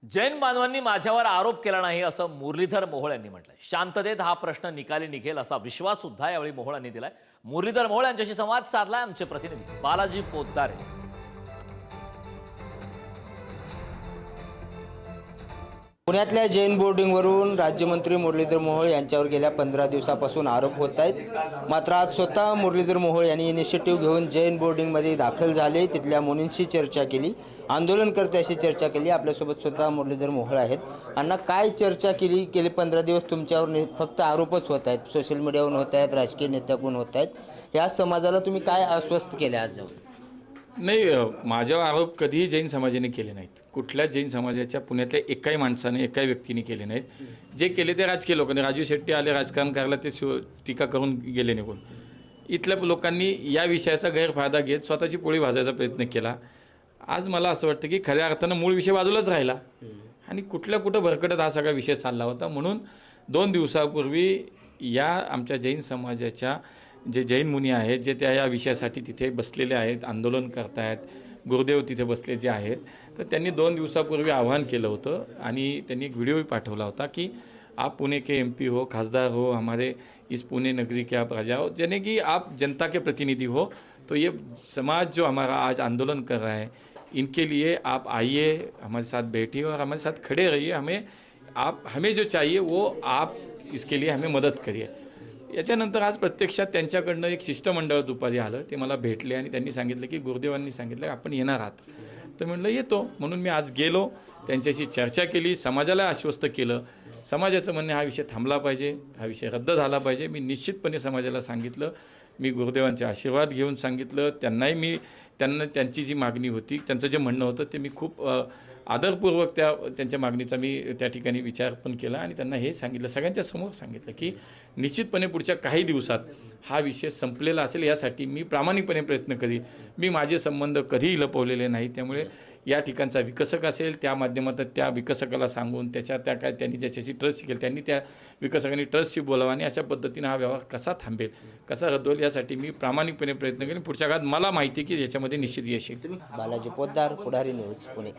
जैन बांधवांनी माझ्यावर आरोप केला नाही असं मुरलीधर मोहोळ यांनी म्हटलंय। शांततेत हा प्रश्न निकाली निघेल असा विश्वास सुद्धा यावेळी मोहोळ यांनी दिलाय। मुरलीधर मोहोळ यांच्याशी संवाद साधलाय आमचे प्रतिनिधी बालाजी पोतदार। पुण्यातल्या जैन बोर्डिंगवरून राज्यमंत्री मुरलीधर मोहोळ यांच्यावर गेल्या 15 दिवसापासून आरोप होत आहेत। मात्र आज स्वतः मुरलीधर मोहोळ यांनी इनिशिएटिव्ह घेऊन जैन बोर्डिंगमध्ये दाखल झाले, तिथल्या मुलींशी चर्चा केली, आंदोलनकर्त्यांशी चर्चा केली। आपल्यासोबत स्वतः मुरलीधर मोहोळ आहेत। अण्णा, काय चर्चा केली? गेले 15 दिवस तुमच्यावर फक्त आरोपच होत आहेत, सोशल मीडियावरून होत आहेत, राजकीय नेत्याकडून होत आहेत। या समाजाला तुम्ही काय आश्वस्त केले आज जाऊन? नाही, माझ्यावर आरोप कधीही जैन समाजाने केले नाहीत। कुठल्याच जैन समाजाच्या पुण्यातल्या एकाही माणसाने, एकाही व्यक्तीने केले नाहीत। जे केले ते राजकीय लोकांनी। राजू शेट्टी आले राजकारण करायला, ते टीका करून गेले निघून। इथल्या लोकांनी या विषयाचा गैरफायदा घेत स्वतःची पोळी भाजायचा प्रयत्न केला। आज मला असं वाटतं की खऱ्या अर्थानं मूळ विषय बाजूलाच राहिला आणि कुठं भरकटत हा सगळा विषय चालला होता। म्हणून 2 दिवसापूर्वी या आमच्या जैन समाजाच्या जे जैन मुनी आहेत, जे त्या या विषयासाठी तिथे बसलेले आहेत, आंदोलन करतायत, गुरुदेव तिथे बसले जे आहेत, तर त्यांनी 2 दिवसापूर्वी आवाहन केलं होतं आणि त्यांनी एक व्हिडिओही पाठवला होता की आप पुणे के MP हो, खासदार हो, हमारे इस पुणे नगरी के आप राजा हो, यानी कि आप जनता के प्रतिनिधि हो। तो ये समाज जो हमारा आज आंदोलन कर रहा है, इनके लिए आप आइए, हमारे साथ बैठिए और हमारे साथ खड़े रहिए। हमें जो चाहिए वो आप इसके लिए हमें मदत करिए। याच्यानंतर आज प्रत्यक्षात त्यांच्याकडनं एक शिष्टमंडळ दुपारी आलं। ते मला भेटले आणि त्यांनी सांगितलं की गुरुदेवांनी सांगितलं आपण येणार आहात। तर म्हटलं येतो। म्हणून मी आज गेलो, त्यांच्याशी चर्चा केली, समाजाला आश्वस्त केलं। समाजाचं म्हणणे हा विषय थांबला पाहिजे, हा विषय रद्द झाला पाहिजे। मी निश्चितपणे समाजाला सांगितलं, मी गुरुदेवांचे आशीर्वाद घेऊन सांगितलं। त्यांनाही त्यांची जी मागणी होती, त्यांचं जे म्हणणं होतं, ते मी खूप आदरपूर्वक त्यांच्या मागणीचा मी त्या ठिकाणी विचार पण केला आणि त्यांना हे सांगितलं, सगळ्यांच्या समोर सांगितलं की निश्चितपणे पुढच्या काही दिवसात हा विषय संपलेला असेल, यासाठी मी प्रामाणिकपणे प्रयत्न करीन। मी माझे संबंध कधीही लपवलेले नाही। त्यामुळे या ठिकाणचा विकसक असेल, त्या माध्यमातून त्या विकसकाला सांगून त्यांनी ज्याच्याशी ट्रस्ट केलं, त्यांनी त्या विकसकांनी ट्रस्टशी बोलावं आणि अशा पद्धतीनं हा व्यवहार कसा थांबेल, कसा रद्द होईल, यासाठी मी प्रामाणिकपणे प्रयत्न करेन। पुढच्या काळात मला माहिती की याच्यामध्ये निश्चित यश येईल। बालाजी पोतदार, पुढारी न्यूज, पुणे।